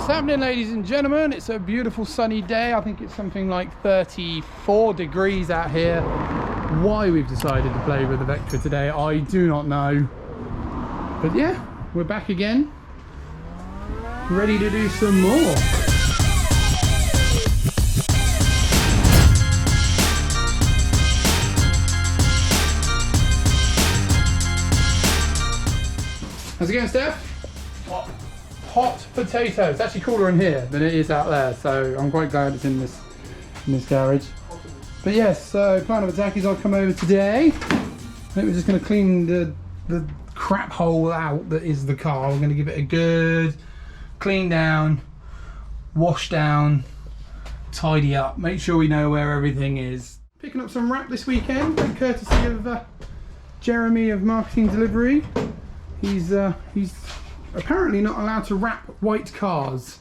What's happening, ladies and gentlemen? It's a beautiful sunny day. I think it's something like 34 degrees out here. Why we've decided to play with the Vectra today, I do not know. But yeah, we're back again, ready to do some more. How's it going, Steph? Hot potato. It's actually cooler in here than it is out there, so I'm quite glad it's in this garage. But yes, so plan of attack is I'll come over today. I think we're just going to clean the crap hole out that is the car. We're going to give it a good clean down, wash down, tidy up, make sure we know where everything is. Picking up some wrap this weekend, courtesy of Jeremy of Marketing Delivery. He's apparently not allowed to wrap white cars,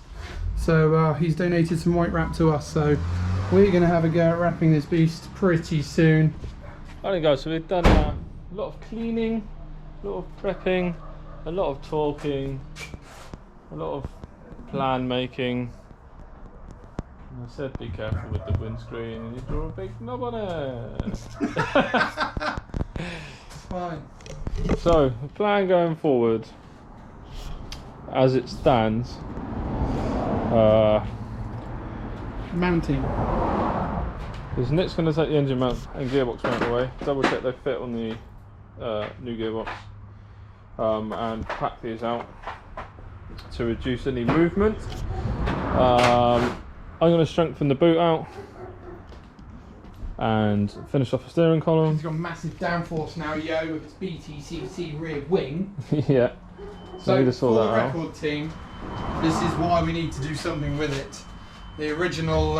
so he's donated some white wrap to us, so we're going to have a go at wrapping this beast pretty soon. Alright guys, so we've done a lot of cleaning, a lot of prepping, a lot of talking, a lot of plan making. And I said be careful with the windscreen and you draw a big knob on it. It's fine. So, the plan going forward, as it stands, mounting. Because Nick's going to take the engine mount and gearbox mount away, double check they fit on the new gearbox, and pack these out to reduce any movement. I'm going to strengthen the boot out and finish off the steering column. It's got massive downforce now, yo, with its BTCC rear wing. Yeah. So we need to sort for that the record team, this is why we need to do something with it. The original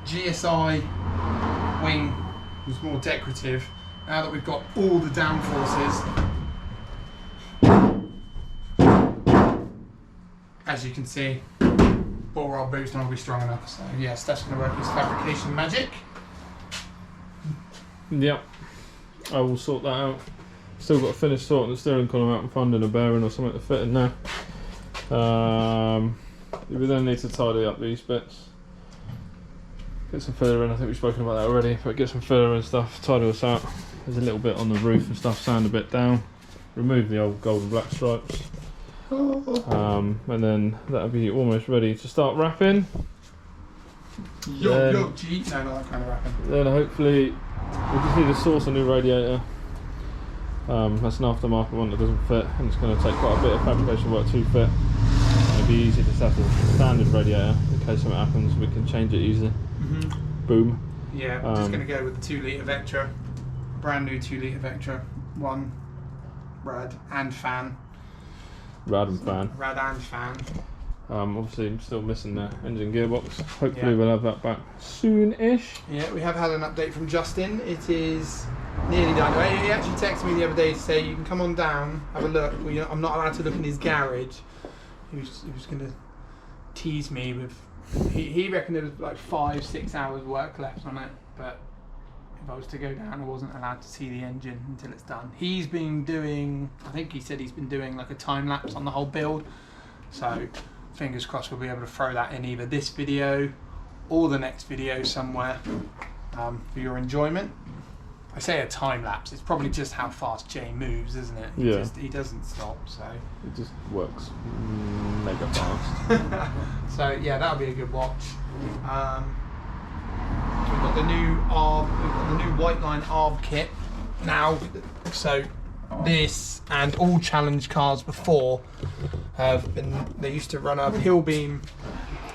GSI wing was more decorative. Now that we've got all the downforces, as you can see, bore our boot's not going to be strong enough. So yes, that's going to work as fabrication magic. Yep, I will sort that out. Still got to finish sorting the steering column out and finding a bearing or something to fit in there. We then need to tidy up these bits. Get some filler in, I think we've spoken about that already, but get some filler and stuff, tidy us out. There's a little bit on the roof and stuff, sand a bit down. Remove the old gold and black stripes. And then that'll be almost ready to start wrapping. Yo, G, no, not that kind of wrapping. Then hopefully we just need to source a new radiator. That's an aftermarket one that doesn't fit, and it's going to take quite a bit of fabrication work to fit. It'd be easy to have a standard radiator in case something happens. We can change it easily. Boom. Yeah, I'm just going to go with the 2 litre Vectra, brand new 2 litre Vectra, one rad and fan. Rad and fan. Rad and fan. Obviously I'm still missing the engine gearbox. Hopefully we'll have that back soon-ish. Yeah, we have had an update from Justin. It is nearly done. He actually texted me the other day to say you can come on down, have a look. Well, I'm not allowed to look in his garage. He was going to tease me with. He reckoned there was like 5-6 hours work left on it, but if I was to go down, I wasn't allowed to see the engine until it's done. He's been doing, I think he said he's been doing like a time lapse on the whole build. So fingers crossed we'll be able to throw that in either this video or the next video somewhere for your enjoyment. I say a time lapse, it's probably just how fast Jay moves, isn't it? He doesn't stop, so. It just works mega fast. So yeah, that'll be a good watch. We've got the new White Line ARB kit now. So this and all challenge cars before have been, they used to run a hill beam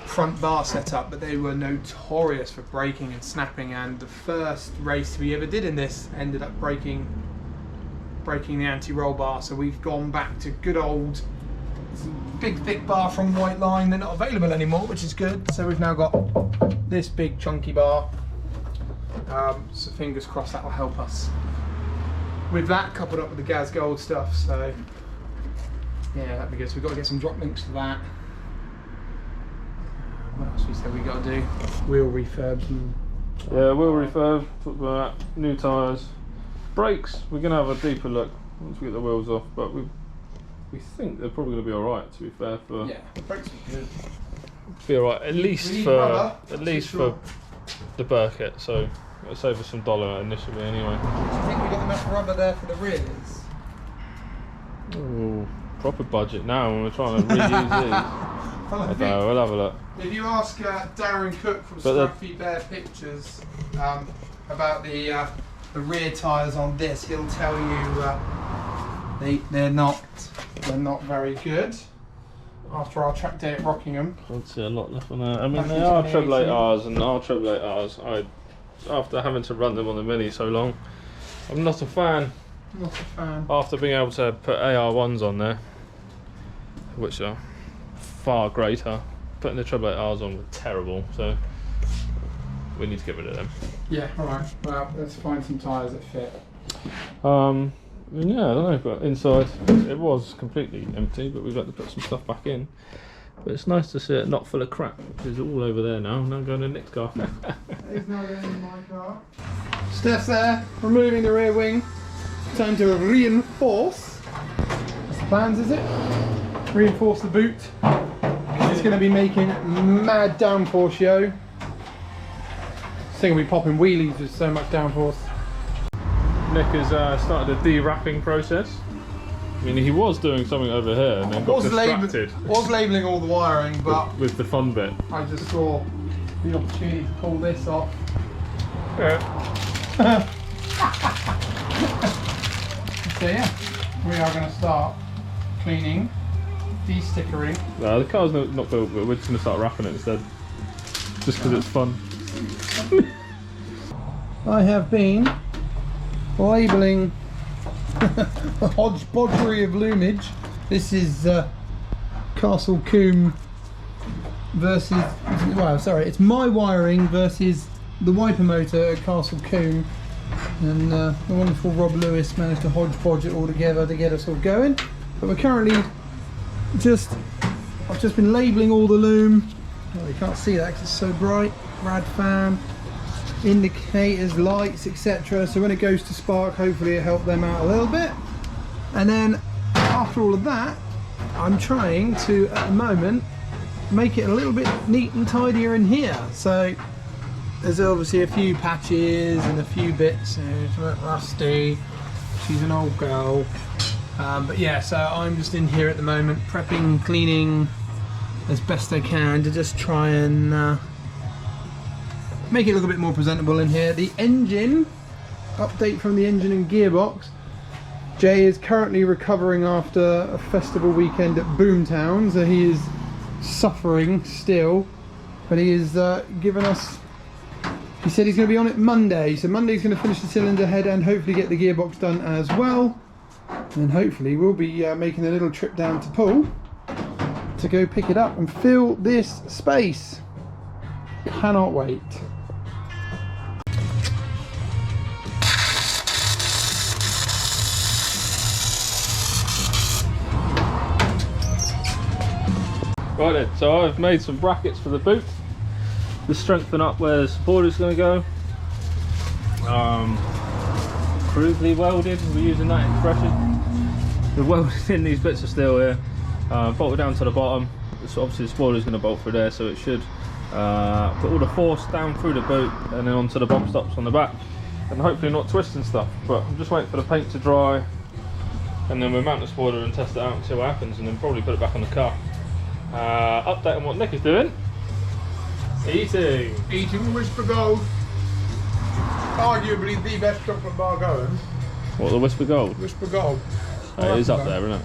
front bar setup, but they were notorious for breaking and snapping, and the first race we ever did in this ended up breaking the anti-roll bar, so we've gone back to good old big thick bar from White Line. They're not available anymore, which is good, so we've now got this big chunky bar, so fingers crossed that will help us with that, coupled up with the Gaz Gold stuff. So yeah, that'd be good. So we've got to get some drop links for that. What else we said we got to do? Wheel refurbs. Yeah, wheel refurb, talk about that. New tyres. Brakes, we're going to have a deeper look once we get the wheels off, but We think they're probably going to be alright, to be fair. Yeah, the brakes are good. Be alright, at least We need for rubber, for the Burkett, so it'll save us some dollar initially anyway. Do you think we got enough rubber there for the rears? Ooh, proper budget now when we're trying to reuse these. I don't know, we'll have a look. If you ask Darren Cook from Scruffy Bear Pictures about the rear tyres on this, he'll tell you they're not very good. After our track day at Rockingham, I don't see a lot left on there. I mean, they are treble 8Rs, and our treble 8Rs. After having to run them on the Mini so long, I'm not a fan. Not a fan. After being able to put AR1s on there, which are far greater, putting the treble 8Rs on was terrible, so we need to get rid of them. Yeah, alright. Well, let's find some tyres that fit. Yeah, I don't know, but inside it was completely empty, but we've had to put some stuff back in. But it's nice to see it not full of crap, which is all over there now. Now going to Nick's car. It's not in my car. Steph's there, removing the rear wing. Time to reinforce. That's the plans, is it? Reinforce the boot. It's going to be making mad downforce, yo. This thing will be popping wheelies with so much downforce. Nick has started a de-wrapping process. I mean, he was doing something over here and then got distracted. Was labelling all the wiring, but with the fun bit. I just saw the opportunity to pull this off. So yeah, we are going to start cleaning, de-stickering. No, the car's not built, but we're just going to start wrapping it instead. Just because it's fun. I have been labelling a hodgepodgery of loomage. This is Castle Combe versus, well, sorry, it's my wiring versus the wiper motor at Castle Combe, and the wonderful Rob Lewis managed to hodgepodge it all together to get us all going. But we're currently I've just been labelling all the loom. Oh, you can't see that because it's so bright. Rad fan, indicators, lights, etc. So when it goes to spark, hopefully it'll help them out a little bit. And then after all of that, I'm trying to, at the moment, make it a little bit neat and tidier in here. So there's obviously a few patches and a few bits, it's a bit rusty. She's an old girl. But yeah, so I'm just in here at the moment, prepping, cleaning as best I can to just try and make it look a bit more presentable in here. The engine, update from the engine and gearbox. Jay is currently recovering after a festival weekend at Boomtown, so he is suffering still, but he is given us, he said he's going to be on it Monday, so Monday's going to finish the cylinder head and hopefully get the gearbox done as well, and hopefully we'll be making a little trip down to Poole to go pick it up and fill this space. Cannot wait. Right then, so I've made some brackets for the boot to strengthen up where the supporter is going to go. Crudely welded, we're using that expression. The welded in these bits of steel here, bolted down to the bottom. So obviously the spoiler is going to bolt through there, so it should put all the force down through the boot and then onto the bump stops on the back, and hopefully not twisting stuff. But I'm just waiting for the paint to dry, and then we'll mount the spoiler and test it out and see what happens, and then probably put it back on the car. Update on what Nick is doing. Eating Whisper Gold. Arguably the best chocolate bar going. What, the Whisper Gold? Whisper Gold. It is up there, isn't it?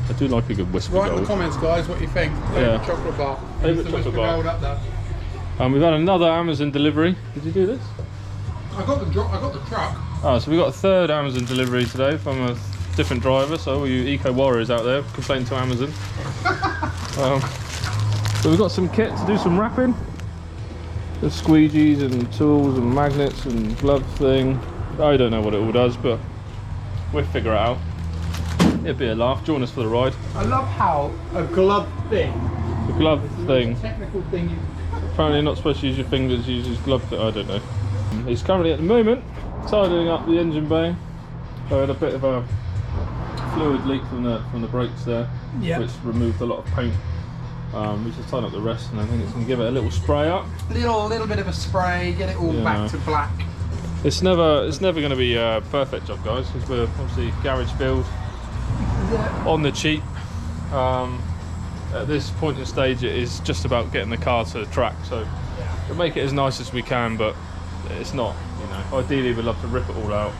I do like a good Whisper Write Gold. in the comments, guys, what you think. Favourite chocolate bar. Favourite the chocolate Whisper bar. Gold up there. We've had another Amazon delivery. Did you do this? I got the truck. Oh, so we got a third Amazon delivery today from a different driver. So all you eco warriors out there complaining to Amazon. So we've got some kit to do some wrapping. There's squeegees and tools and magnets and glove thing. I don't know what it all does, but we'll figure it out. It'll be a laugh. Join us for the ride. I love how a glove thing. The glove thing. Technical thing. Apparently you're not supposed to use your fingers, use his glove thing. I don't know. He's currently at the moment tidying up the engine bay. I had a bit of a fluid leak from the brakes there, which removed a lot of paint. We just tied up the rest, and I think it's going to give it a little spray up. Little bit of a spray, get it all back to black. It's never going to be a perfect job, guys, because we're obviously garage build on the cheap. At this point in stage, it is just about getting the car to the track. So we'll make it as nice as we can, but it's not. You know, ideally we'd love to rip it all out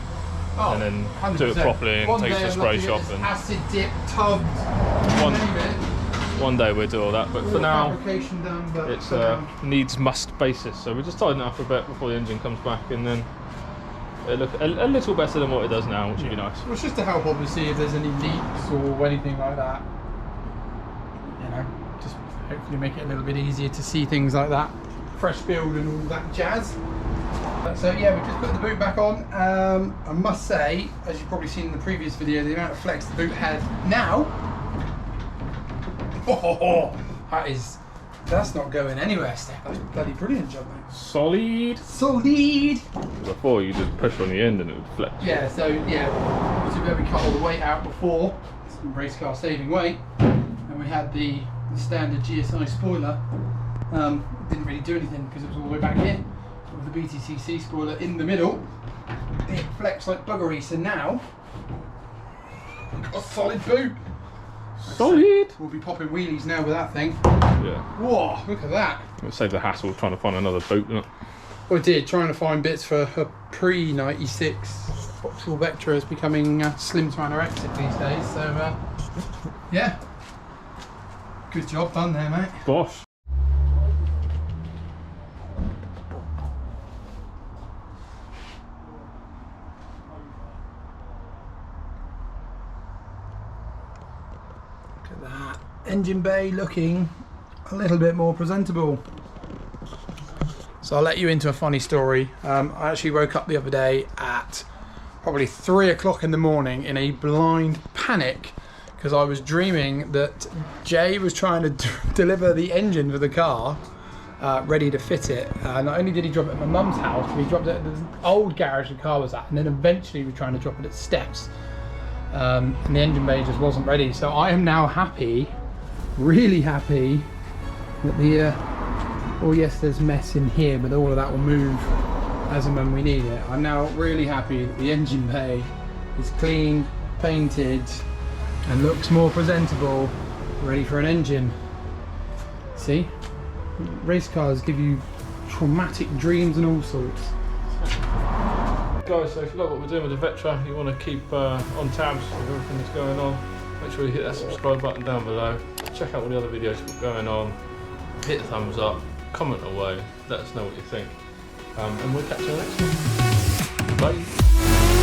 and then 100%. Do it properly and take it to the spray shop and acid dip, tubbed. One day we'll do all that, but for now fabrication done, but it's needs must basis. So we're just tidying it up a bit before the engine comes back, and then it'll look a little better than what it does now, which would be nice. Well, it's just to help, obviously, if there's any leaks or anything like that. You know, just hopefully make it a little bit easier to see things like that. Fresh build and all that jazz. So yeah, we just put the boot back on. I must say, as you've probably seen in the previous video, the amount of flex the boot had now. Oh, that's not going anywhere, Steph. That's a bloody brilliant job, mate. Solid. Before you just push on the end and it would flex. Yeah, so yeah, so we cut all the weight out before, some race car saving weight, and we had the standard GSI spoiler. Didn't really do anything because it was all the way back here with the BTCC spoiler in the middle. It flexed like buggery, so now a solid boot. Solid. We'll be popping wheelies now with that thing. Yeah. Whoa, look at that. It'll save the hassle of trying to find another boot, isn't it? Well, I did, trying to find bits for a pre-96 Vauxhall Vectra is becoming slim to anorexic these days, so yeah. Good job done there, mate. Bosh. Look at that. Engine bay looking a little bit more presentable. So I'll let you into a funny story. I actually woke up the other day at probably 3 o'clock in the morning in a blind panic because I was dreaming that Jay was trying to deliver the engine for the car, ready to fit it. Not only did he drop it at my mum's house, but he dropped it at the old garage the car was at, and then eventually he was trying to drop it at Steph's. And the engine bay just wasn't ready. So I am now happy, really happy, that the oh yes, there's mess in here, but all of that will move as and when we need it. I'm now really happy that the engine bay is clean, painted, and looks more presentable, ready for an engine. See? Race cars give you traumatic dreams and all sorts. Guys, so if you like what we're doing with the Vectra, you want to keep on tabs with everything that's going on, make sure you hit that subscribe button down below, check out all the other videos we've got going on, hit the thumbs up, comment away, let us know what you think, and we'll catch you next time. Bye.